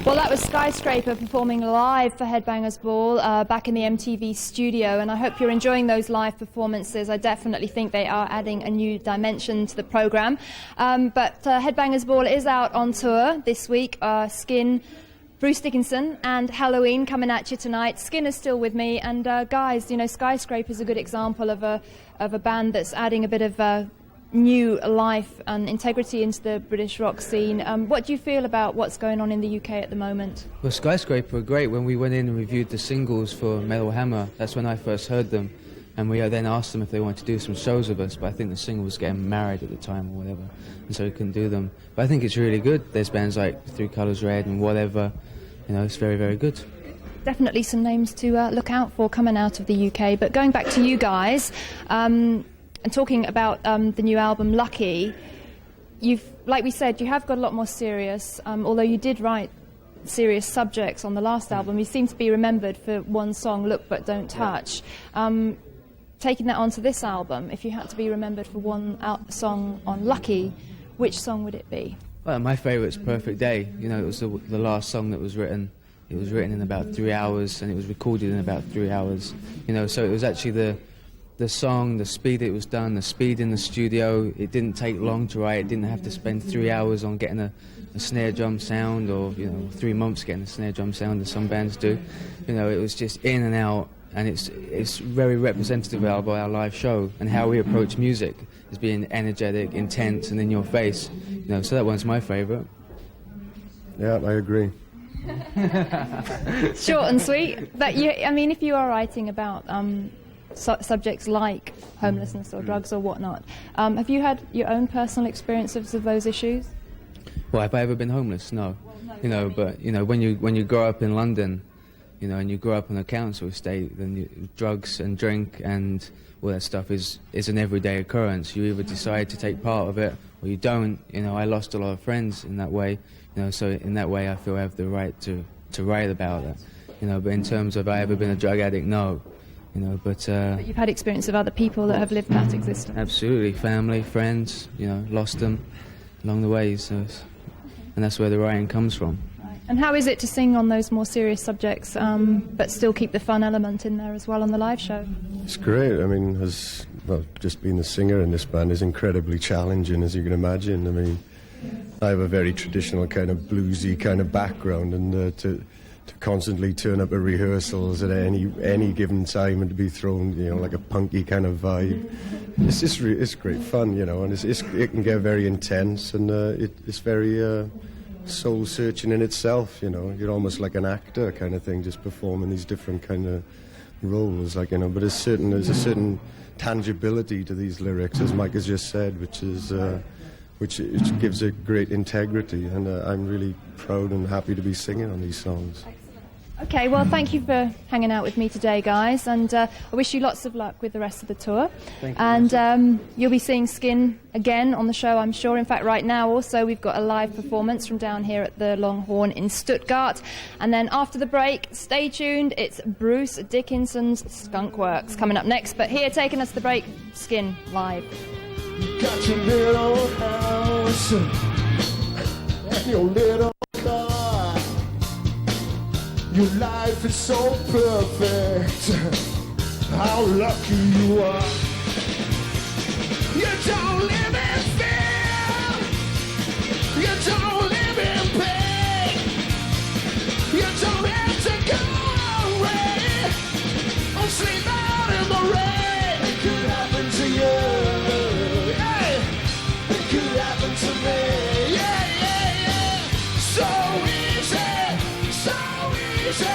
Well, that was Skyscraper performing live for Headbangers Ball back in the MTV studio, and I hope you're enjoying those live performances. I definitely think they are adding a new dimension to the programme. But Headbangers Ball is out on tour this week. Skin, Bruce Dickinson and Helloween coming at you tonight. Skin is still with me, and guys, you know, Skyscraper is a good example of a band that's adding a bit of new life and integrity into the British rock scene. What do you feel about what's going on in the UK at the moment? Well, Skyscraper were great. When we went in and reviewed the singles for Metal Hammer, that's when I first heard them, and we then asked them if they wanted to do some shows with us, but I think the singer was getting married at the time or whatever, and so he couldn't do them. But I think it's really good. There's bands like Three Colours Red and whatever, you know, it's very, very good. Definitely some names to look out for coming out of the UK. But going back to you guys, and talking about the new album, Lucky, like we said, you have got a lot more serious, although you did write serious subjects on the last album. You seem to be remembered for one song, Look But Don't Touch. Taking that onto this album, if you had to be remembered for one song on Lucky, which song would it be? Well, my favourite's Perfect Day. You know, it was the last song that was written. It was written in about 3 hours, and it was recorded in about 3 hours. You know, so it was actually the song, the speed it was done, the speed in the studio. It didn't take long to write. It didn't have to spend 3 hours on getting a snare drum sound, or 3 months getting a snare drum sound, as some bands do. You know, it was just in and out, and it's very representative of our live show and how we approach music, as being energetic, intense, and in your face. You know, so that one's my favourite. Yeah, I agree. Short and sweet. But I mean, if you are writing about subjects like homelessness or drugs or whatnot, have you had your own personal experiences of those issues? Well, have I ever been homeless? No. You know, but when you grow up in London, you know, and you grow up on a council estate, then drugs and drink and all that stuff is an everyday occurrence. You either decide to take part of it or you don't. You know, I lost a lot of friends in that way. You know, so in that way, I feel I have the right to write about it. You know, but in terms of have I ever been a drug addict, no. You know, but you've had experience of other people that have lived that existence. Absolutely, family, friends. You know, lost them along the way. So, and that's where the writing comes from. Right. And how is it to sing on those more serious subjects, but still keep the fun element in there as well on the live show? It's great. I mean, just being the singer in this band is incredibly challenging, as you can imagine. I mean, I have a very traditional kind of bluesy kind of background, and to constantly turn up at rehearsals at any given time and to be thrown, you know, like a punky kind of vibe. It's great fun, you know, and it can get very intense, and it's very soul searching in itself, you know. You're almost like an actor kind of thing, just performing these different kind of roles, like, you know. But there's a certain tangibility to these lyrics, as Mike has just said, which gives it great integrity, and I'm really proud and happy to be singing on these songs. Okay, well, thank you for hanging out with me today, guys, and I wish you lots of luck with the rest of the tour. Thank you. And you'll be seeing Skin again on the show, I'm sure. In fact, right now also we've got a live performance from down here at the Longhorn in Stuttgart. And then after the break, stay tuned, it's Bruce Dickinson's Skunk Works coming up next. But here, taking us to the break, Skin live. You got your little house and your little car. Your life is so perfect. How lucky you are. You don't live in fear. You don't live in pain. You don't have to go away or sleep out in the rain. It could happen to you. It could happen to me. So easy, so easy.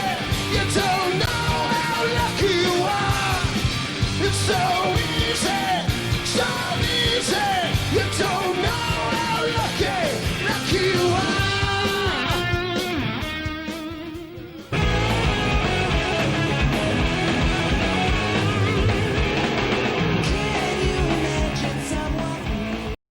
You don't know how lucky you are. It's so